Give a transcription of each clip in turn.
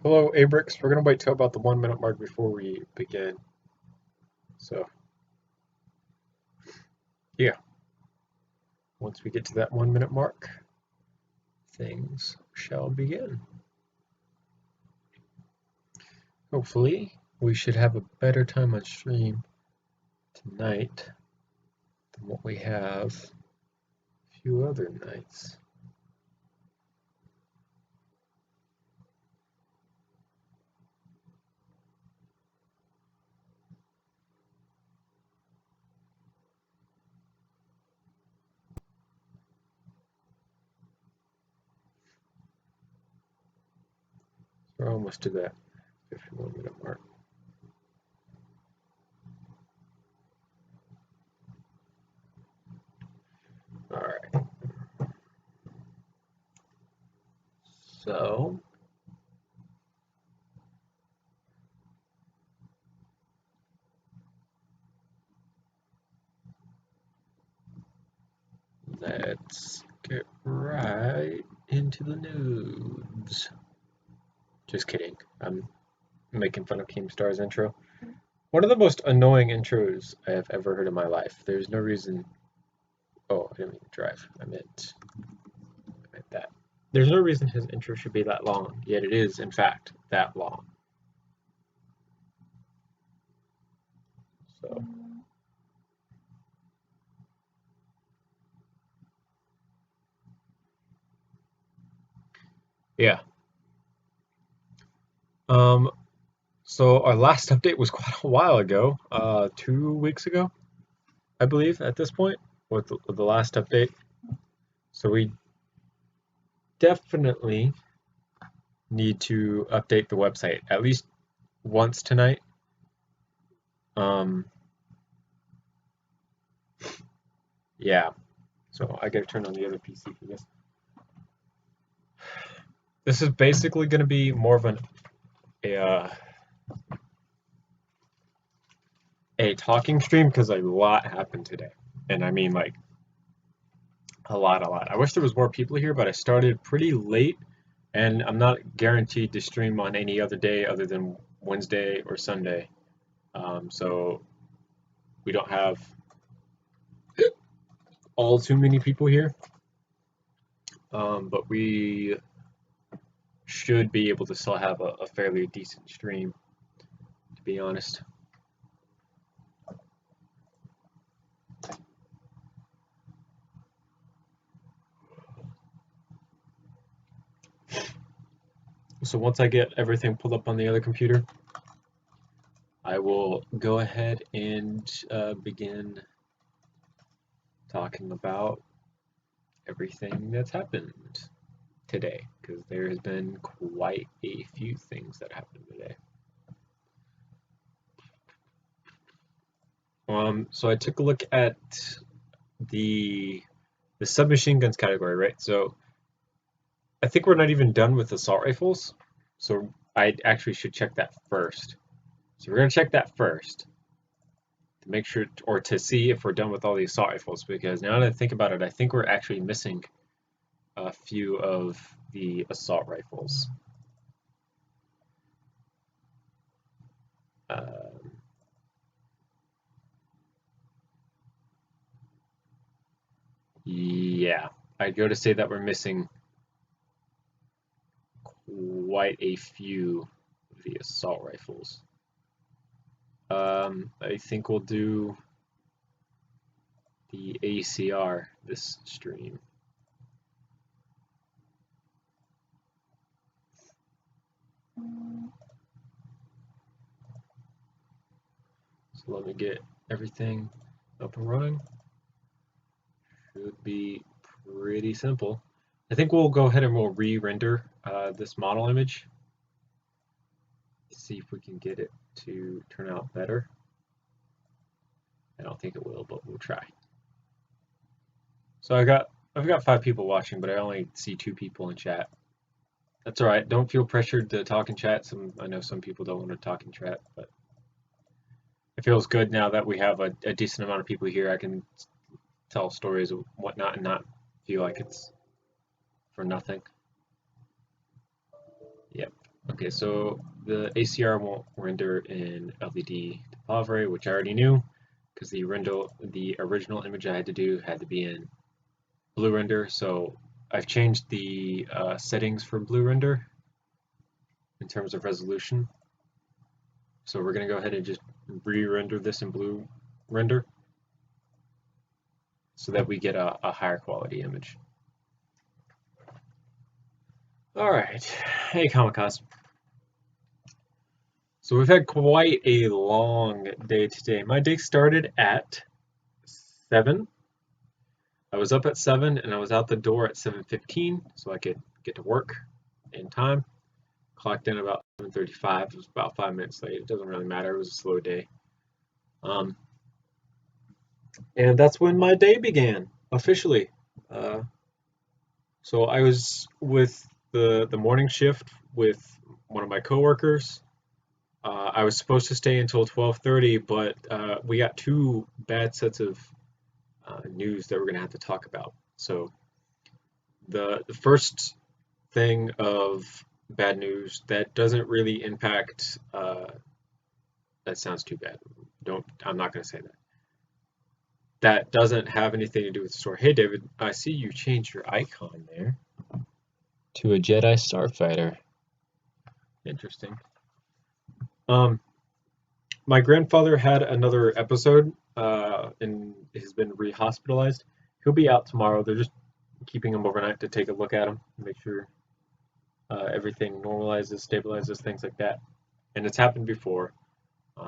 Hello, Abrix. We're going to wait till about the 1 minute mark before we begin. So, yeah. Once we get to that 1 minute mark, things shall begin. Hopefully, we should have a better time on stream tonight than what we have a few other nights. We're almost to that 51 minute mark. All right. So, let's get right into the news. Just kidding. I'm making fun of Keemstar's intro. One of the most annoying intros I have ever heard in my life. There's no reason. Oh, I didn't mean drive. I meant that. There's no reason his intro should be that long, yet it is, in fact, that long. So. Yeah. So our last update was quite a while ago, 2 weeks ago, I believe, at this point, with the last update. So we definitely need to update the website at least once tonight. Yeah. So I gotta turn on the other PC for this. This is basically gonna be more of a talking stream because a lot happened today, and I mean like a lot. I wish there was more people here, but I started pretty late, and I'm not guaranteed to stream on any other day other than Wednesday or Sunday. So we don't have all too many people here, but we should be able to still have a fairly decent stream, to be honest. So once I get everything pulled up on the other computer, I will go ahead and begin talking about everything that's happened today, because there has been quite a few things that happened today. So I took a look at the submachine guns category, right? So I think we're not even done with assault rifles, so I actually should check that first. So we're gonna check that first to make sure, or to see if we're done with all the assault rifles, because now that I think about it, I think we're actually missing a few of the assault rifles. I'd go to say that we're missing quite a few of the assault rifles. I think we'll do the ACR this stream. So let me get everything up and running. Should be pretty simple. I think we'll go ahead and we'll re-render this model image. See if we can get it to turn out better. I don't think it will, but we'll try. So I've got 5 people watching, but I only see 2 people in chat. That's all right. Don't feel pressured to talk in chat. I know some people don't want to talk in chat, but it feels good now that we have a decent amount of people here. I can tell stories and whatnot and not feel like it's for nothing. Yep. Okay, so the ACR won't render in LVD to Pavre, which I already knew, because the original image I had to do had to be in blue render. So I've changed the settings for blue render in terms of resolution. So we're going to go ahead and just re-render this in blue render so that we get a higher quality image. All right, hey Kamikaze. So we've had quite a long day today. My day started at 7. I was up at 7 and I was out the door at 7:15 so I could get to work in time. Clocked in about 7:35. It was about 5 minutes late. It doesn't really matter. It was a slow day. And that's when my day began officially. So I was with the morning shift with one of my coworkers. I was supposed to stay until 12:30, but we got 2 bad sets of news that we're going to have to talk about. So the first thing of bad news that doesn't really impact, that sounds too bad. I'm not going to say that. That doesn't have anything to do with the story. Hey David, I see you changed your icon there to a Jedi Starfighter. Interesting. My grandfather had another episode and has been re-hospitalized. He'll be out tomorrow. They're just keeping him overnight to take a look at him, make sure everything normalizes, stabilizes, things like that. And it's happened before.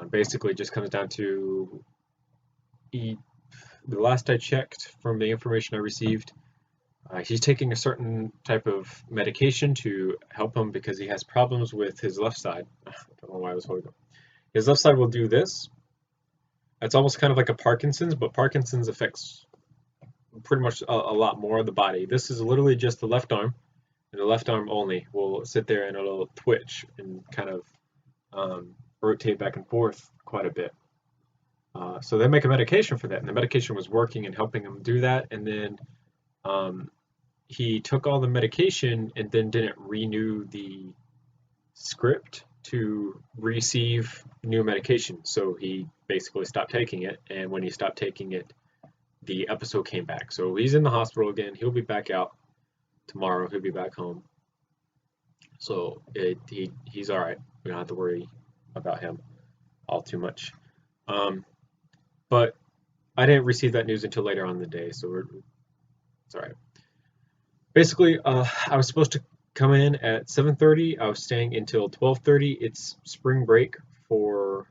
Basically, it just comes down to the last I checked from the information I received, he's taking a certain type of medication to help him because he has problems with his left side. I don't know why I was holding up. His left side will do this. It's almost kind of like a Parkinson's, but Parkinson's affects pretty much a lot more of the body. This is literally just the left arm, and the left arm only will sit there and it'll twitch and kind of rotate back and forth quite a bit. So they make a medication for that, and the medication was working and helping him do that. And then he took all the medication and then didn't renew the script to receive new medication. So he basically stopped taking it, and when he stopped taking it, the episode came back. So he's in the hospital again. He'll be back out tomorrow. He'll be back home. So he's all right. We don't have to worry about him all too much. But I didn't receive that news until later on in the day, so it's all right. Basically, I was supposed to come in at 7:30. I was staying until 12:30. It's spring break for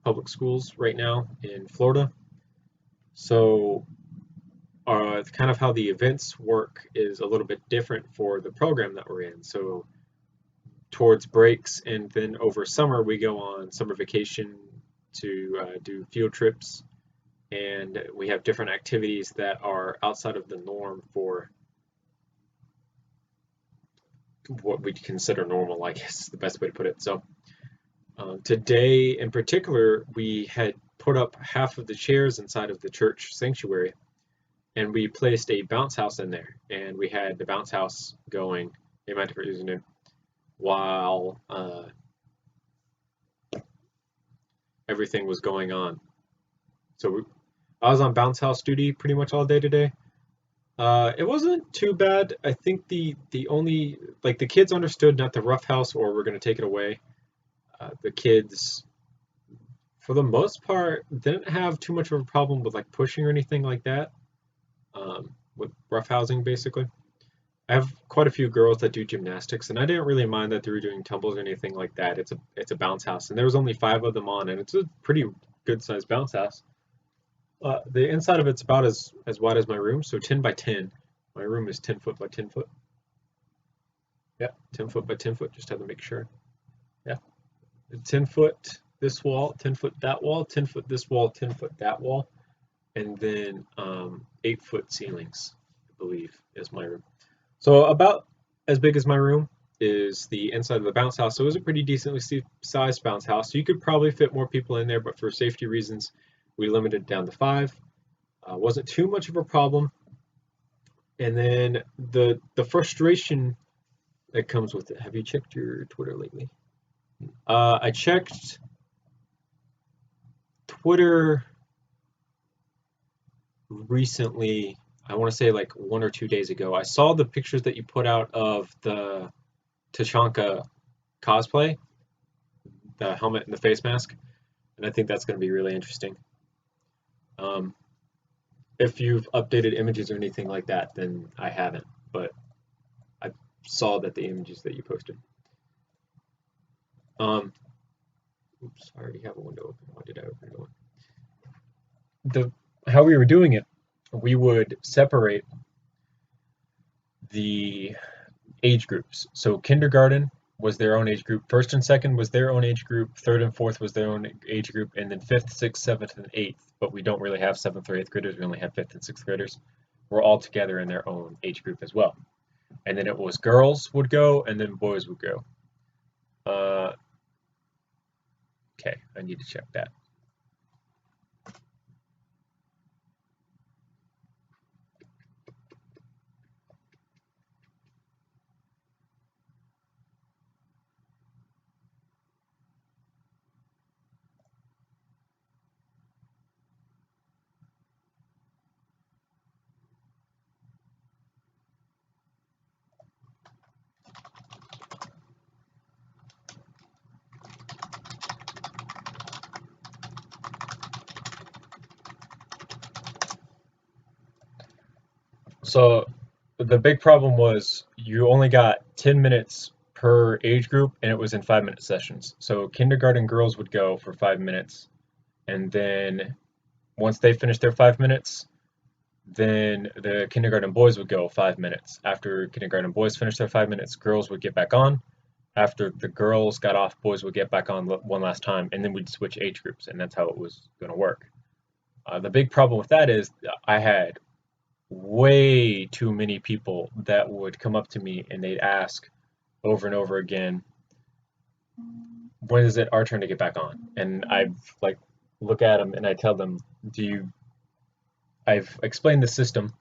public schools right now in Florida. So kind of how the events work is a little bit different for the program that we're in. So towards breaks and then over summer, we go on summer vacation to do field trips, and we have different activities that are outside of the norm for what we'd consider normal, I guess is the best way to put it. So today in particular, we had put up half of the chairs inside of the church sanctuary, and we placed a bounce house in there, and we had the bounce house going, in my different username, while everything was going on. So I was on bounce house duty pretty much all day today. It wasn't too bad. I think the only like the kids understood not to roughhouse or we're gonna take it away. The kids, for the most part, didn't have too much of a problem with like pushing or anything like that. With roughhousing, basically. I have quite a few girls that do gymnastics, and I didn't really mind that they were doing tumbles or anything like that. It's a bounce house, and there was only 5 of them on, and it's a pretty good sized bounce house. The inside of it's about as wide as my room, so 10 by 10. My room is 10 foot by 10 foot. Yeah, 10 foot by 10 foot. Just had to make sure. Yeah, 10 foot this wall, 10 foot that wall, 10 foot this wall, 10 foot that wall, and then 8 foot ceilings, I believe, is my room. So about as big as my room is the inside of the bounce house. So it was a pretty decently sized bounce house. So you could probably fit more people in there, but for safety reasons, we limited it down to 5. Wasn't too much of a problem. And then the frustration that comes with it. Have you checked your Twitter lately? I checked Twitter recently. I want to say like 1 or 2 days ago. I saw the pictures that you put out of the Tachanka cosplay, the helmet and the face mask, and I think that's going to be really interesting. Um, if you've updated images or anything like that, then I haven't, but I saw that the images that you posted. Oops, I already have a window open. Why did I open it? How we were doing it, we would separate the age groups. So kindergarten was their own age group, first and second was their own age group, third and fourth was their own age group, and then fifth, sixth, seventh, and eighth. But we don't really have seventh or eighth graders. We only have fifth and sixth graders. We're all together in their own age group as well. And then it was girls would go, and then boys would go. Okay, I need to check that. So the big problem was you only got 10 minutes per age group, and it was in 5 minute sessions. So kindergarten girls would go for 5 minutes, and then once they finished their 5 minutes, then the kindergarten boys would go 5 minutes. After kindergarten boys finished their 5 minutes, girls would get back on. After the girls got off, boys would get back on one last time, and then we'd switch age groups, and that's how it was going to work. The big problem with that is I had way too many people that would come up to me and they'd ask over and over again, when is it our turn to get back on? And I like look at them and I tell them, I've explained the system.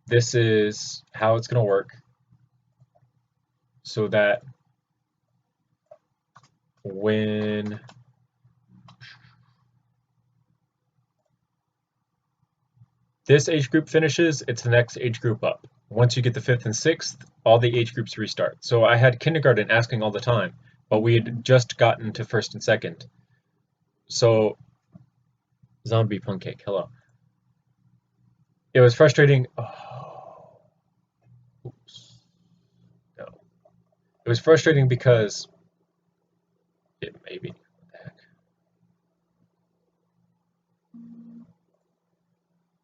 This is how it's going to work so that when this age group finishes, it's the next age group up. Once you get the fifth and sixth, all the age groups restart. So I had kindergarten asking all the time, but we had just gotten to first and second. So, zombie pancake, hello. It was frustrating. Oh, oops. No. It was frustrating because it maybe. What the heck?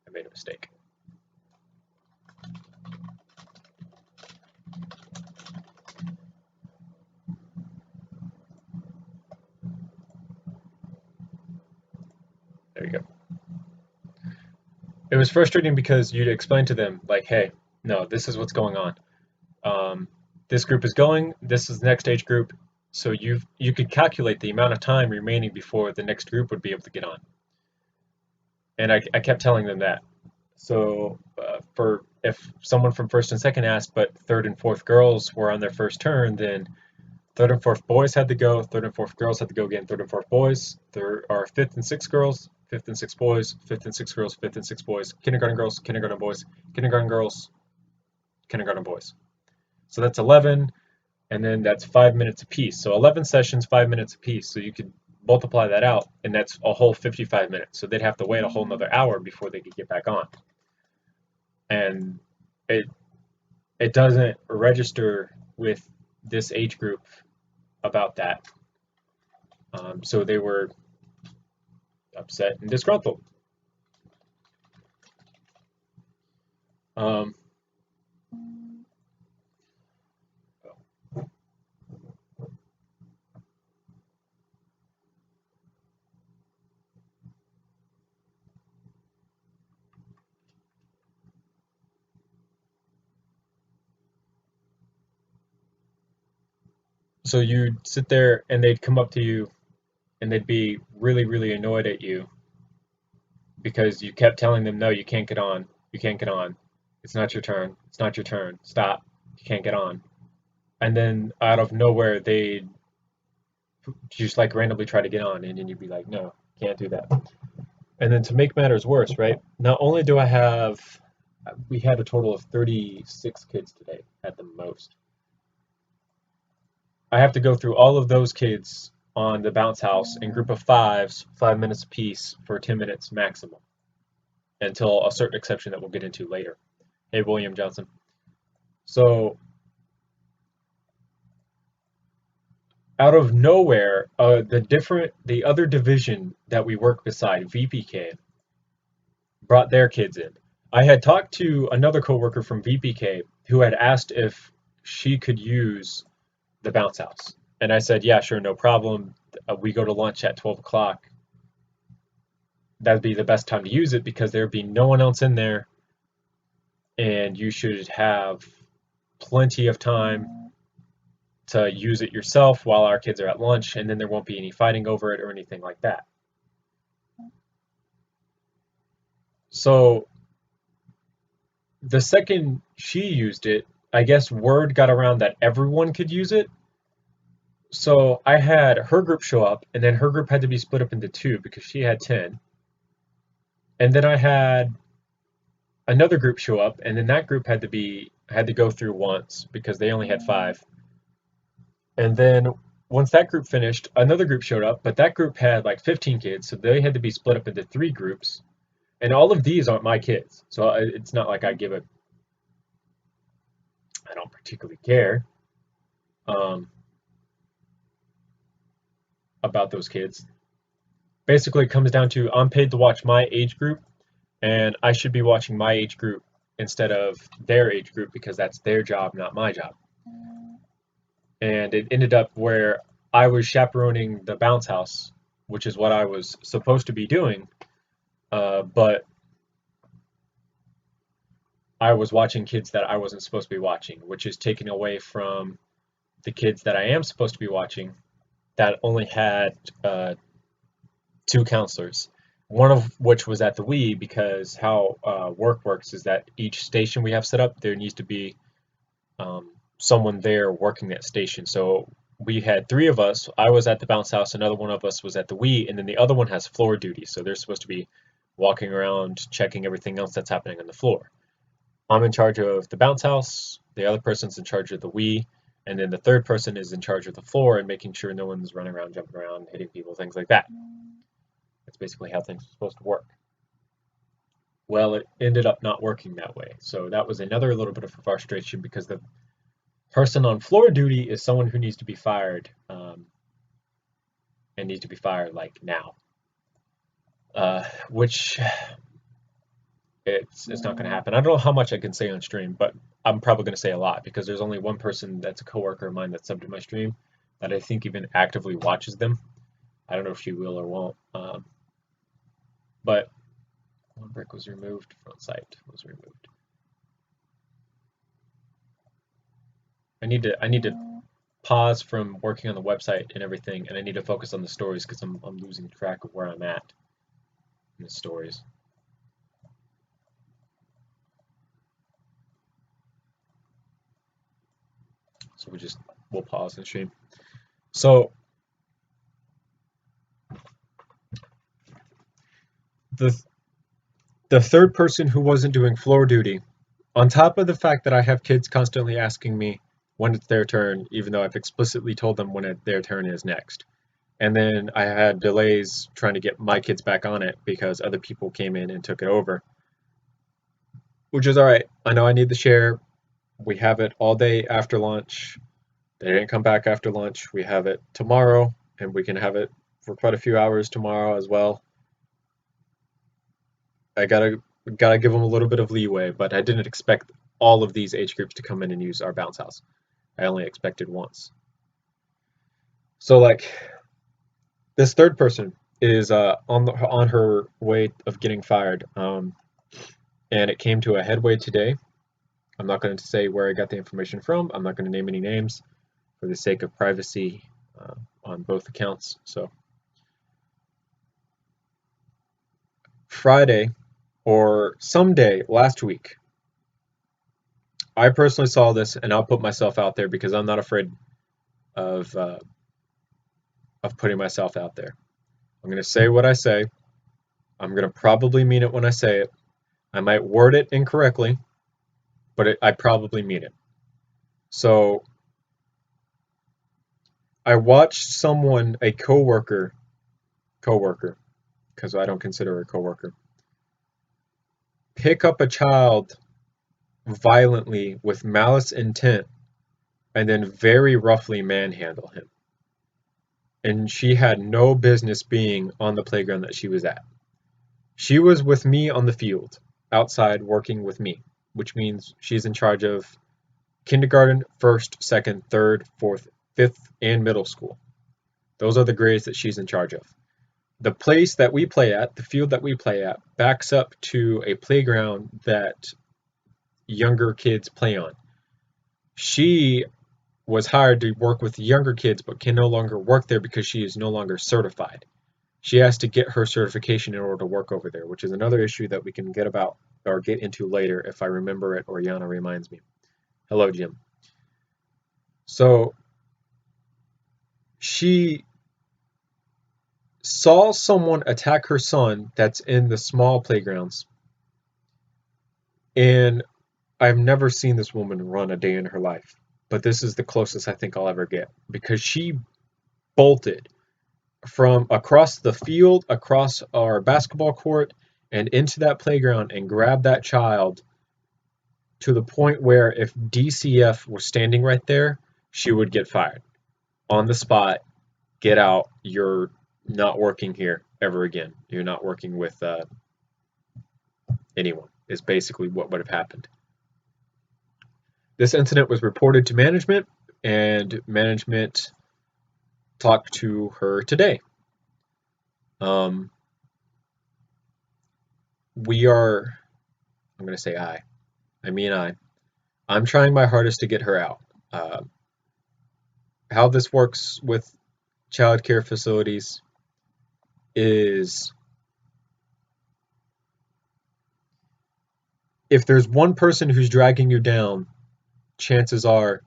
I made a mistake. There you go. It was frustrating because you'd explain to them, like, hey, no, this is what's going on. This group is going, this is the next age group, so you could calculate the amount of time remaining before the next group would be able to get on. And I kept telling them that. So for if someone from first and second asked, but third and fourth girls were on their first turn, then third and fourth boys had to go, third and fourth girls had to go again, third and fourth boys. There are fifth and sixth girls, 5th and 6th boys, 5th and 6th girls, 5th and 6th boys, kindergarten girls, kindergarten boys, kindergarten girls, kindergarten boys. So that's 11, and then that's 5 minutes apiece. So 11 sessions, 5 minutes apiece. So you could multiply that out, and that's a whole 55 minutes. So they'd have to wait a whole another hour before they could get back on. And it doesn't register with this age group about that. So they were upset and disgruntled. So you'd sit there and they'd come up to you and they'd be really, really annoyed at you because you kept telling them, no, you can't get on. You can't get on. It's not your turn. It's not your turn. Stop. You can't get on. And then out of nowhere, they'd just like randomly try to get on. And then you'd be like, no, can't do that. And then to make matters worse, right? Not only do we had a total of 36 kids today at the most. I have to go through all of those kids on the bounce house in group of fives, 5 minutes apiece for 10 minutes maximum, until a certain exception that we'll get into later. Hey, William Johnson. So, out of nowhere, the other division that we work beside, VPK, brought their kids in. I had talked to another coworker from VPK who had asked if she could use the bounce house. And I said, yeah, sure, no problem. We go to lunch at 12 o'clock. That'd be the best time to use it because there'd be no one else in there. And you should have plenty of time to use it yourself while our kids are at lunch. And then there won't be any fighting over it or anything like that. So the second she used it, I guess word got around that everyone could use it. So I had her group show up, and then her group had to be split up into two because she had 10. And then I had another group show up, and then that group had to go through once because they only had 5. And then once that group finished, another group showed up, but that group had like 15 kids, so they had to be split up into 3 groups. And all of these aren't my kids, so it's not like I don't particularly care about those kids. Basically, it comes down to I'm paid to watch my age group, and I should be watching my age group instead of their age group because that's their job, not my job. And it ended up where I was chaperoning the bounce house, which is what I was supposed to be doing, but I was watching kids that I wasn't supposed to be watching, which is taking away from the kids that I am supposed to be watching that only had 2 counselors. One of which was at the Wii because how work works is that each station we have set up, there needs to be someone there working that station. So we had 3 of us. I was at the bounce house, another one of us was at the Wii, and then the other one has floor duty. So they're supposed to be walking around, checking everything else that's happening on the floor. I'm in charge of the bounce house, the other person's in charge of the Wii, and then the third person is in charge of the floor and making sure no one's running around, jumping around, hitting people, things like that. That's basically how things are supposed to work. Well, it ended up not working that way. So that was another little bit of frustration because the person on floor duty is someone who needs to be fired and needs to be fired like now. Which it's not going to happen. I don't know how much I can say on stream, but I'm probably going to say a lot because there's only one person that's a coworker of mine that's subbed to my stream that I think even actively watches them. I don't know if she will or won't. But one brick was removed, front sight was removed. I need to pause from working on the website and everything, and I need to focus on the stories because I'm losing track of where I'm at in the stories. So we'll pause and stream. So the third person who wasn't doing floor duty, on top of the fact that I have kids constantly asking me when it's their turn, even though I've explicitly told them when their turn is next. And then I had delays trying to get my kids back on it because other people came in and took it over, which is all right. I know I need the share. We have it all day after lunch. They didn't come back after lunch. We have it tomorrow, and we can have it for quite a few hours tomorrow as well. I gotta give them a little bit of leeway, but I didn't expect all of these age groups to come in and use our bounce house. I only expected once. So like this third person is on her way of getting fired, and it came to a headway today. I'm not going to say where I got the information from. I'm not going to name any names for the sake of privacy on both accounts. So Friday or someday last week, I personally saw this, and I'll put myself out there because I'm not afraid of putting myself out there. I'm going to say what I say. I'm going to probably mean it when I say it. I might word it incorrectly, but I probably mean it. So I watched someone, a coworker, because I don't consider her a coworker, pick up a child violently with malice intent and then very roughly manhandle him. And she had no business being on the playground that she was at. She was with me on the field, outside working with me, which means she's in charge of kindergarten, first, second, third, fourth, fifth, and middle school. Those are the grades that she's in charge of. The place that we play at, the field that we play at, backs up to a playground that younger kids play on. She was hired to work with younger kids but can no longer work there because she is no longer certified. She has to get her certification in order to work over there, which is another issue that we can get into later if I remember it or Yana reminds me. Hello, Jim. So she saw someone attack her son that's in the small playgrounds, and I've never seen this woman run a day in her life, but this is the closest I think I'll ever get because she bolted from across the field, across our basketball court, and into that playground and grabbed that child to the point where if DCF was standing right there, she would get fired. On the spot, get out, you're not working here ever again. You're not working with anyone, is basically what would have happened. This incident was reported to management, and management talked to her today. I'm going to say I'm trying my hardest to get her out. How this works with childcare facilities is if there's one person who's dragging you down, chances are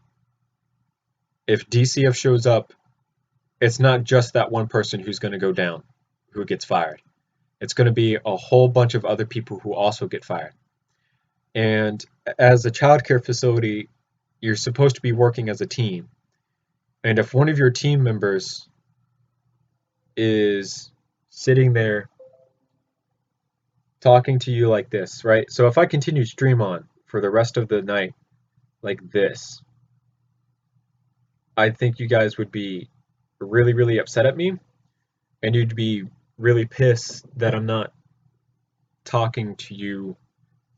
if DCF shows up, it's not just that one person who's going to go down, who gets fired. It's going to be a whole bunch of other people who also get fired. And as a childcare facility, you're supposed to be working as a team. And if one of your team members is sitting there talking to you like this, right? So if I continue to stream on for the rest of the night like this, I think you guys would be really, really upset at me, and you'd be really pissed that I'm not talking to you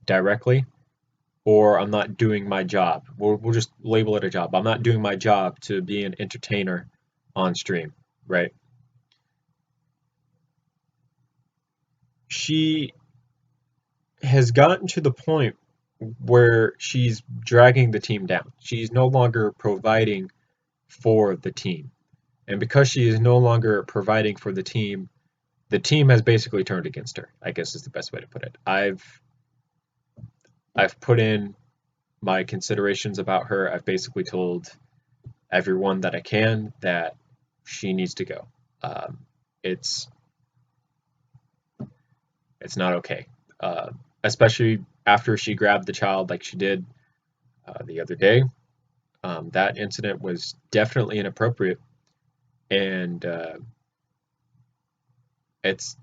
directly, or I'm not doing my job. We'll just label it a job. I'm not doing my job to be an entertainer on stream, right? She has gotten to the point where she's dragging the team down. She's no longer providing for the team. And because she is no longer providing for the team has basically turned against her, I guess is the best way to put it. I've put in my considerations about her. I've basically told everyone that I can that she needs to go. It's It's not okay, especially after she grabbed the child like she did the other day. That incident was definitely inappropriate, and it's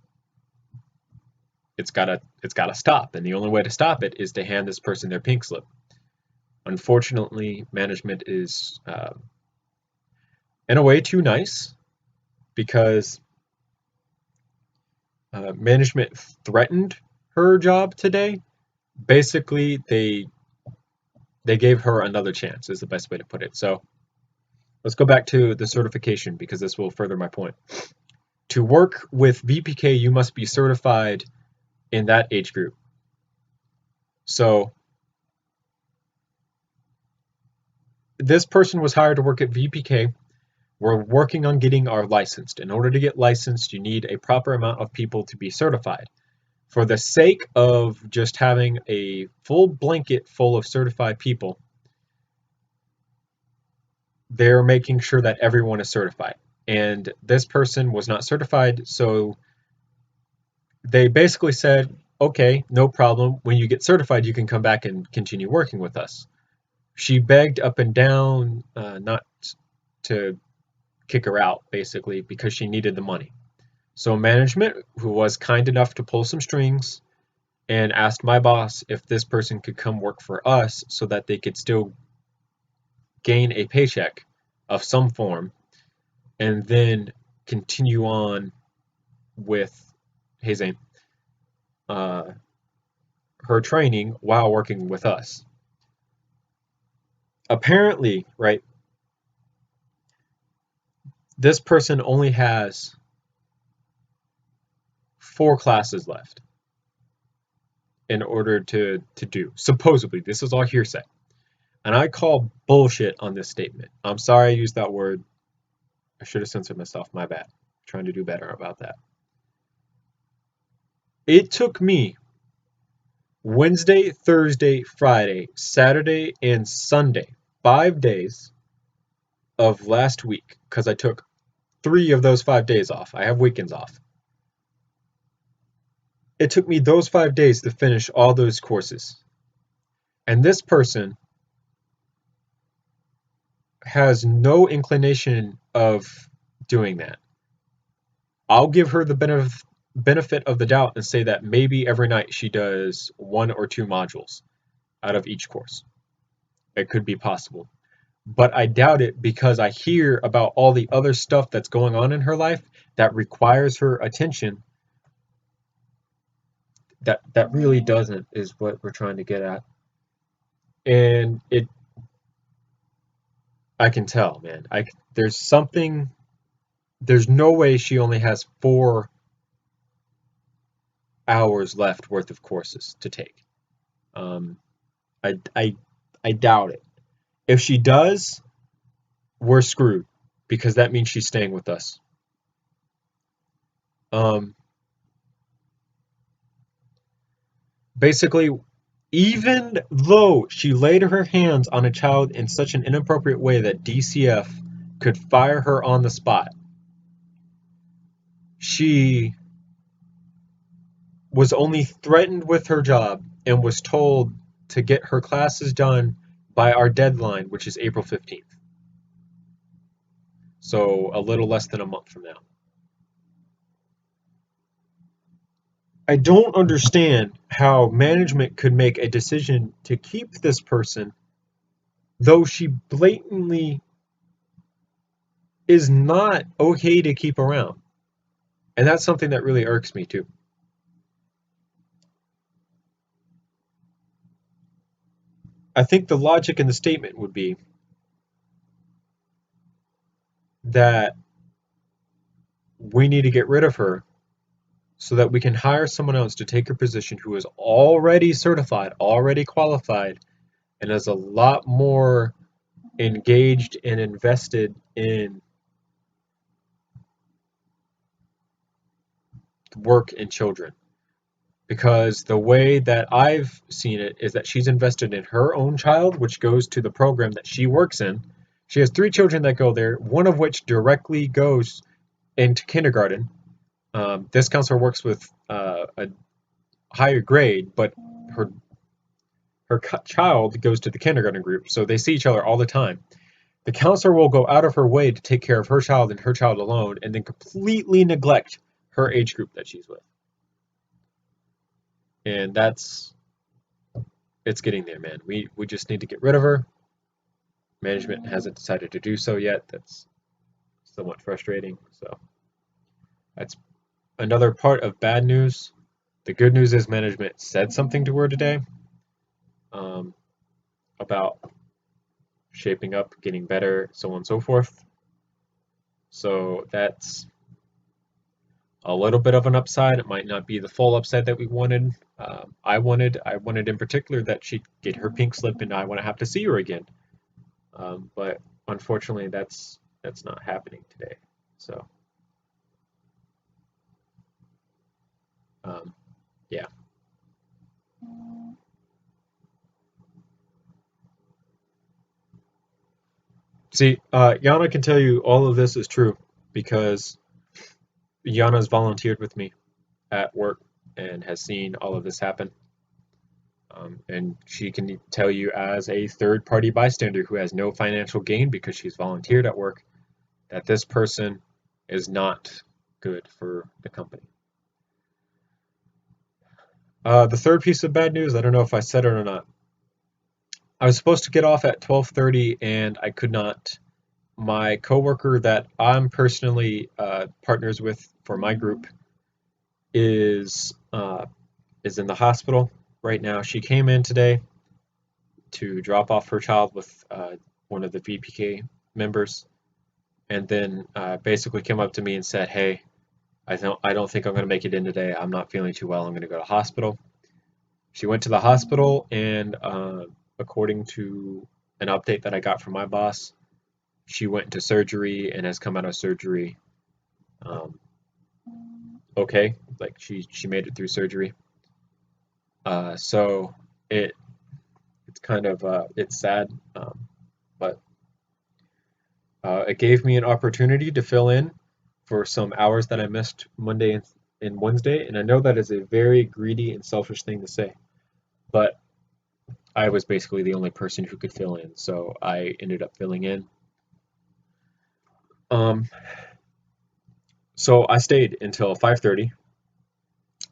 it's gotta stop. And the only way to stop it is to hand this person their pink slip. Unfortunately, management is in a way too nice because management threatened her job today. Basically, they gave her another chance, is the best way to put it. So let's go back to the certification because this will further my point. To work with VPK, you must be certified in that age group. So this person was hired to work at VPK. We're working on getting our licensed. In order to get licensed, you need a proper amount of people to be certified. For the sake of just having a full blanket full of certified people, they're making sure that everyone is certified. And this person was not certified, so they basically said, okay, no problem. When you get certified, you can come back and continue working with us. She begged up and down not to kick her out, basically, because she needed the money. So management, who was kind enough to pull some strings, and asked my boss if this person could come work for us so that they could still gain a paycheck of some form and then continue on with his aim, her training while working with us. Apparently, right, this person only has 4 classes left in order to do. Supposedly, this is all hearsay. And I call bullshit on this statement. I'm sorry I used that word. I should have censored myself. My bad. I'm trying to do better about that. It took me Wednesday, Thursday, Friday, Saturday, and Sunday, 5 days of last week, because I took 3 of those 5 days off. I have weekends off. It took me those 5 days to finish all those courses. And this person has no inclination of doing that. I'll give her the benefit of the doubt and say that maybe every night she does 1 or 2 modules out of each course. It could be possible. But I doubt it because I hear about all the other stuff that's going on in her life that requires her attention. That really doesn't, is what we're trying to get at. And I can tell, man. There's no way she only has 4 hours left worth of courses to take. I doubt it. If she does, we're screwed because that means she's staying with us. Basically, even though she laid her hands on a child in such an inappropriate way that DCF could fire her on the spot, she was only threatened with her job and was told to get her classes done by our deadline, which is April 15th. So a little less than a month from now. I don't understand how management could make a decision to keep this person, though she blatantly is not okay to keep around. And that's something that really irks me too. I think the logic in the statement would be that we need to get rid of her so that we can hire someone else to take her position who is already certified, already qualified, and is a lot more engaged and invested in work and children. Because the way that I've seen it is that she's invested in her own child, which goes to the program that she works in. She has 3 children that go there, one of which directly goes into kindergarten. This counselor works with higher grade, but her child goes to the kindergarten group, so they see each other all the time. The counselor will go out of her way to take care of her child and her child alone, and then completely neglect her age group that she's with. And it's getting there, man. We just need to get rid of her. Management hasn't decided to do so yet. That's somewhat frustrating. So that's another part of bad news. The good news is management said something to her today about shaping up, getting better, so on and so forth. So that's a little bit of an upside. It might not be the full upside that we wanted. I wanted in particular that she'd get her pink slip and I wouldn't have to see her again. But unfortunately, that's not happening today. So, yeah. See, Yana can tell you all of this is true because Yana's volunteered with me at work and has seen all of this happen. And she can tell you as a third party bystander who has no financial gain because she's volunteered at work that this person is not good for the company. The third piece of bad news, I don't know if I said it or not. I was supposed to get off at 12:30 and I could not. My coworker that I'm personally partners with for my group is in the hospital right now. She came in today to drop off her child with one of the VPK members, and then basically came up to me and said, "Hey, I don't think I'm going to make it in today. I'm not feeling too well. I'm going to go to hospital." She went to the hospital, and according to an update that I got from my boss, she went into surgery and has come out of surgery okay. Like she made it through surgery. So it's kind of it's sad, but it gave me an opportunity to fill in for some hours that I missed Monday and Wednesday, and I know that is a very greedy and selfish thing to say, but I was basically the only person who could fill in, so I ended up filling in. Um, so I stayed until 5:30.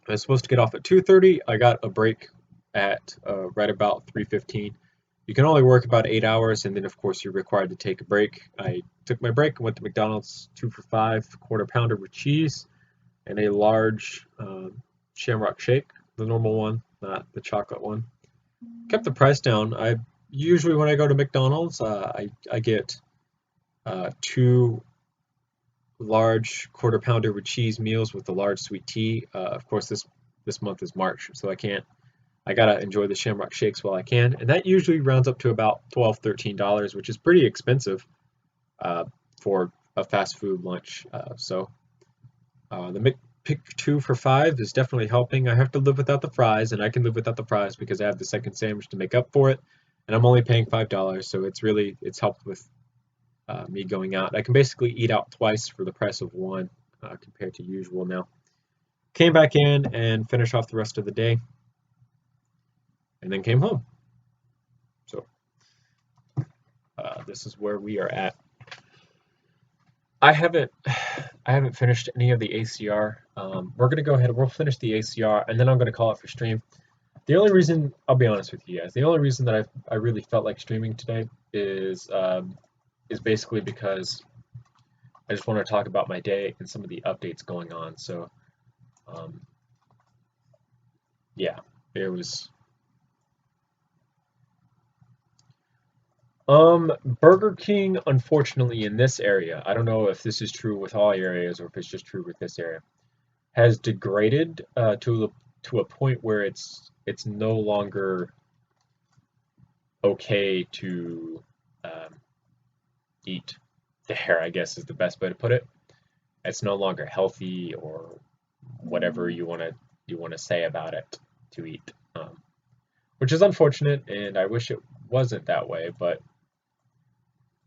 I was supposed to get off at 2:30. I got a break at right about 3:15. You can only work about 8 hours, and then of course you're required to take a break. I took my break and went to McDonald's, 2 for $5, quarter pounder with cheese, and a large Shamrock Shake, the normal one, not the chocolate one. Kept the price down. I usually when I go to McDonald's, I get two large quarter pounder with cheese meals with a large sweet tea. Of course, this month is March, so I gotta enjoy the Shamrock Shakes while I can, and that usually rounds up to about $12-13, which is pretty expensive uh, for a fast food lunch. The McPick 2 for $5 is definitely helping. I have to live without the fries, and I can live without the fries because I have the second sandwich to make up for it, and I'm only paying $5, so it's helped with me going out. I can basically eat out twice for the price of one compared to usual now. Came back in and finished off the rest of the day, and then came home. So this is where we are at. I haven't finished any of the ACR. We're gonna go ahead. We'll finish the ACR, and then I'm gonna call it for stream. The only reason, I'll be honest with you guys, the only reason that I really felt like streaming today is basically because I just want to talk about my day and some of the updates going on. So, yeah, there was. Burger King, unfortunately, in this area, I don't know if this is true with all areas or if it's just true with this area, has degraded to a point where it's no longer okay to eat there, I guess is the best way to put it. It's no longer healthy or whatever you wanna say about it to eat, which is unfortunate, and I wish it wasn't that way, but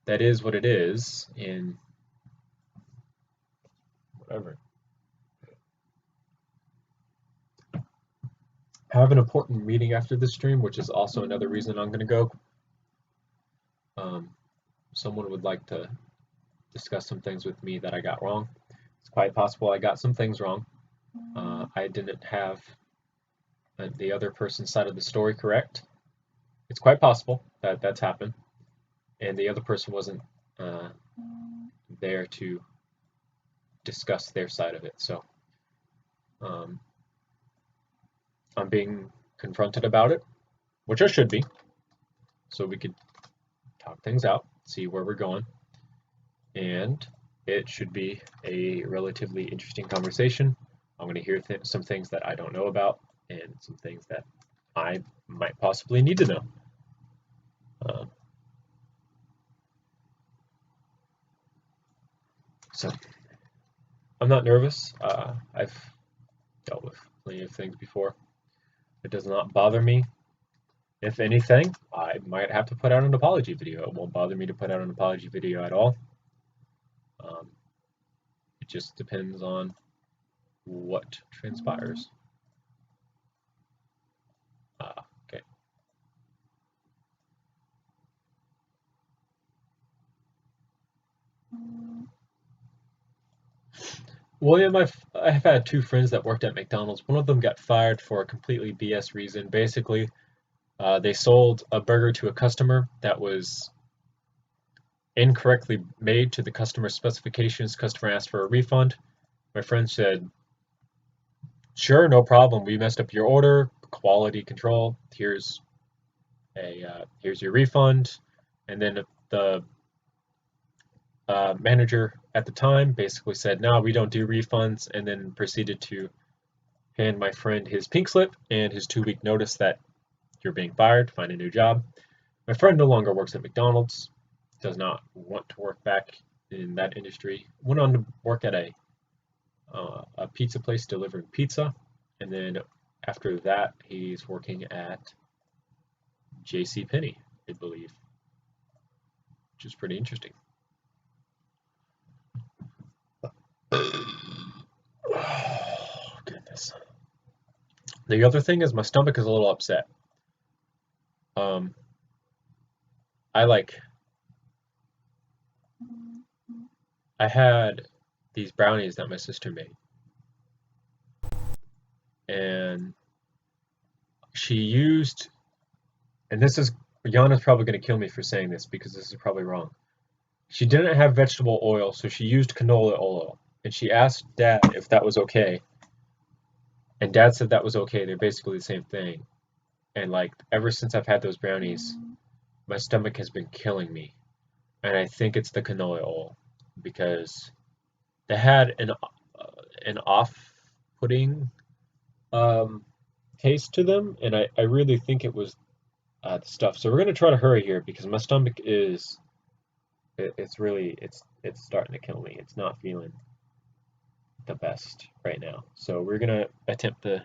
that is what it is in whatever. I have an important meeting after this stream, which is also another reason I'm going to go. Someone would like to discuss some things with me that I got wrong. It's quite possible I got some things wrong. I didn't have the other person's side of the story correct. It's quite possible that that's happened, and the other person wasn't there to discuss their side of it. So I'm being confronted about it, which I should be, so we could talk things out, see where we're going, and it should be a relatively interesting conversation. I'm going to hear some things that I don't know about, and some things that I might possibly need to know. So I'm not nervous. I've dealt with plenty of things before. It does not bother me. If anything, I might have to put out an apology video. It won't bother me to put out an apology video at all. It just depends on what transpires. Okay. William, I've had two friends that worked at McDonald's. One of them got fired for a completely BS reason. Basically, they sold a burger to a customer that was incorrectly made to the customer's specifications. Customer asked for a refund. My friend said, "Sure, no problem. We messed up your order. Quality control. Here's your refund." And then the manager at the time basically said, "No, we don't do refunds," and then proceeded to hand my friend his pink slip and his 2-week notice that you're being fired, find a new job. My friend no longer works at McDonald's, does not want to work back in that industry. Went on to work at a pizza place delivering pizza, and then after that, he's working at JCPenney, I believe, which is pretty interesting. Oh, goodness. The other thing is my stomach is a little upset. I had these brownies that my sister made, and she used, and this is, Yana's probably going to kill me for saying this because this is probably wrong. She didn't have vegetable oil, so she used canola oil, and she asked Dad if that was okay, and Dad said that was okay. They're basically the same thing. And like ever since I've had those brownies, my stomach has been killing me, and I think it's the canola oil because they had an off-putting taste to them, and I really think it was the stuff. So we're gonna try to hurry here because my stomach is it's starting to kill me. It's not feeling the best right now. So we're gonna attempt to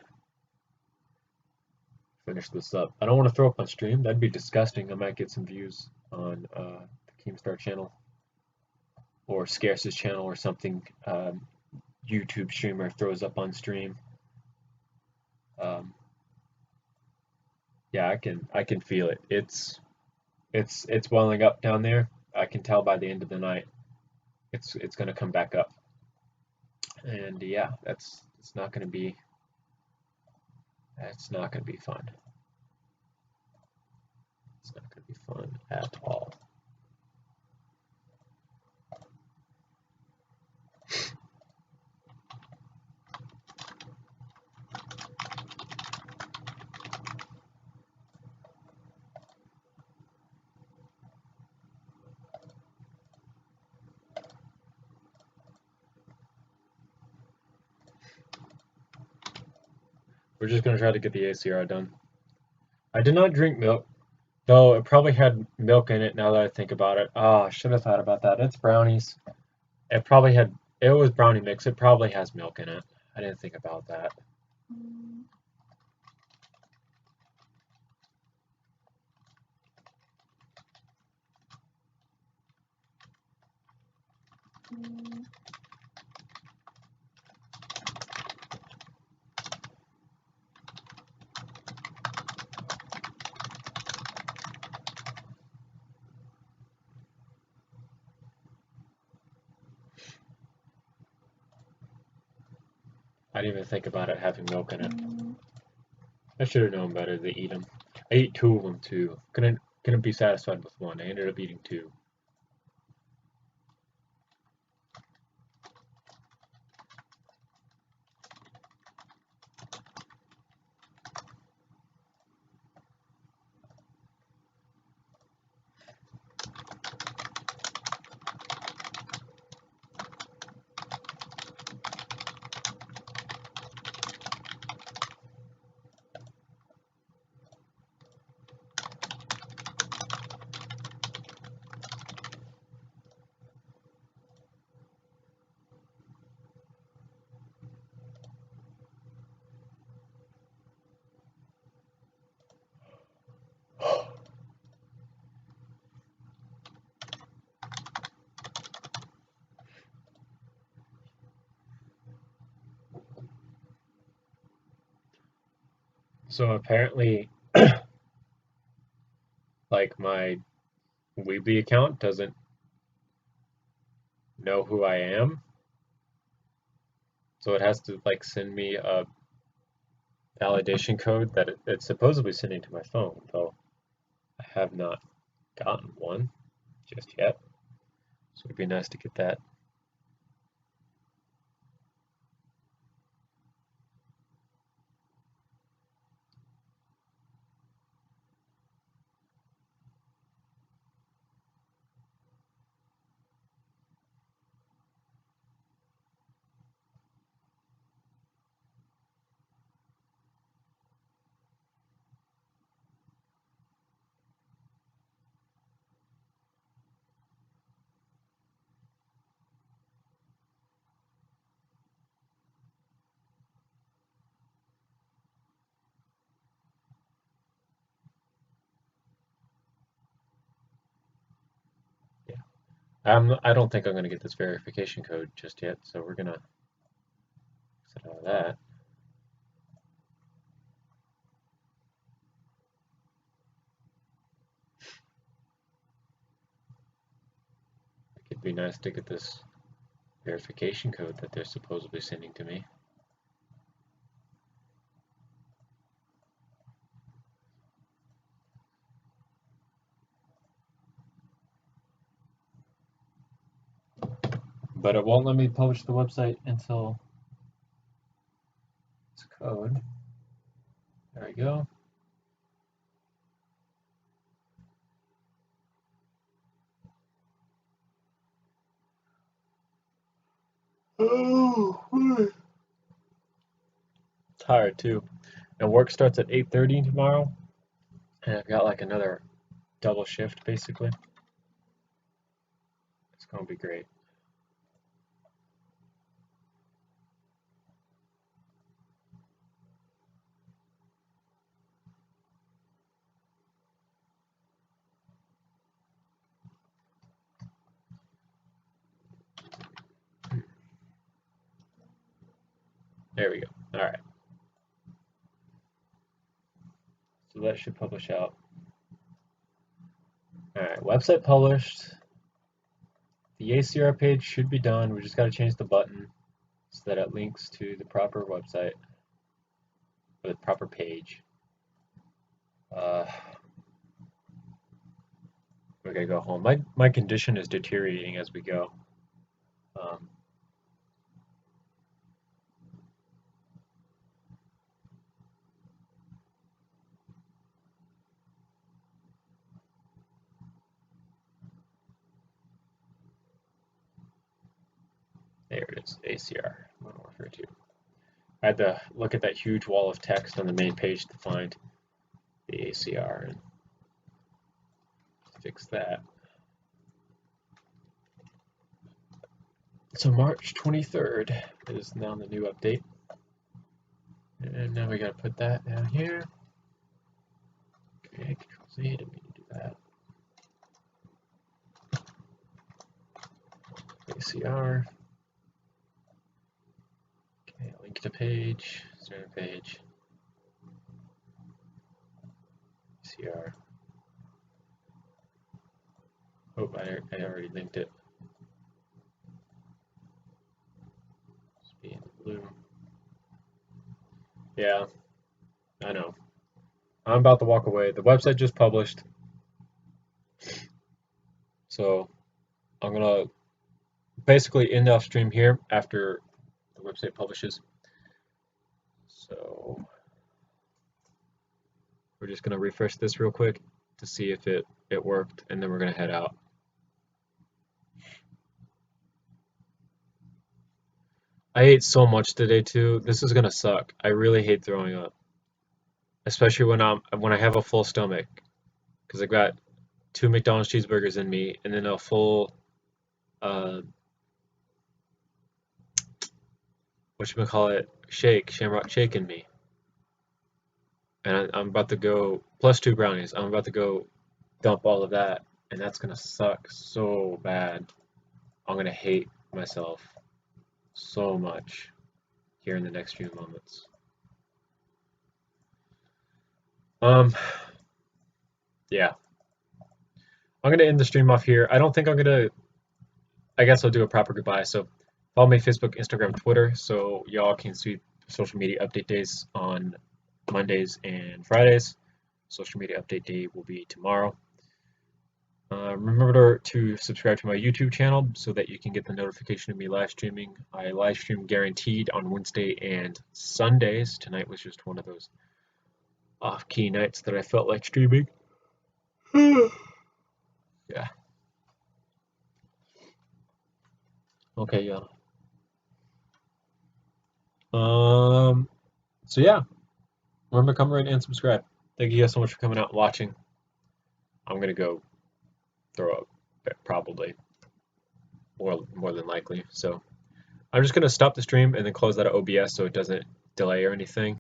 finish this up. I don't want to throw up on stream. That'd be disgusting. I might get some views on the Keemstar channel or Scarce's channel or something. YouTube streamer throws up on stream. Yeah, I can feel it. It's welling up down there. I can tell by the end of the night it's gonna come back up. And yeah, it's not gonna be fun. It's not gonna be fun at all. We're just gonna try to get the ACR done. I did not drink milk, though it probably had milk in it now that I think about it. Oh, I should have thought about that. It's brownies. It was brownie mix. It probably has milk in it. I didn't think about that. I didn't even think about it having milk in it. I should have known better to eat them. I ate 2 of them too. Couldn't be satisfied with 1. I ended up eating 2. So apparently, like my Weebly account doesn't know who I am, so it has to like send me a validation code that it's supposedly sending to my phone, though I have not gotten one just yet. So it'd be nice to get that. I don't think I'm gonna get this verification code just yet, so we're gonna set out of that. It'd be nice to get this verification code that they're supposedly sending to me. But it won't let me publish the website until it's code. There we go. Oh, tired too. And work starts at 8:30 tomorrow, and I've got like another double shift basically. It's gonna be great. There we go. All right. So that should publish out. All right, website published. The ACR page should be done. We just got to change the button so that it links to the proper website or the proper page. We're gonna go home. My condition is deteriorating as we go. There it is, ACR 142. I had to look at that huge wall of text on the main page to find the ACR and fix that. So March 23rd is now the new update. And now we gotta put that down here. Okay, Control Z, didn't mean to do that. ACR. Okay, link to page, center page. ACR. Oh, I already linked it. Just be in blue. Yeah, I know. I'm about to walk away. The website just published, so I'm gonna basically end off stream here after the website publishes. So we're just gonna refresh this real quick to see if it worked, and then we're gonna head out. I ate so much today too. This is gonna suck. I really hate throwing up, especially when I have a full stomach, because I got 2 McDonald's cheeseburgers in me, and then a full uh, whatchamacallit Shamrock Shake in me, and I'm about to go plus 2 brownies. I'm about to go dump all of that, and that's gonna suck so bad. I'm gonna hate myself so much here in the next few moments. Um, yeah, I'm gonna end the stream off here. I don't think I'm gonna. I guess I'll do a proper goodbye. So follow me Facebook, Instagram, Twitter, so y'all can see social media update days on Mondays and Fridays. Social media update day will be tomorrow. Remember to subscribe to my YouTube channel so that you can get the notification of me live streaming. I live stream guaranteed on Wednesday and Sundays. Tonight was just one of those off-key nights that I felt like streaming. Yeah. Okay, yeah. So yeah, remember to come right and subscribe. Thank you guys so much for coming out and watching. I'm gonna go throw up, probably, or more than likely. So I'm just gonna stop the stream and then close that at OBS so it doesn't delay or anything.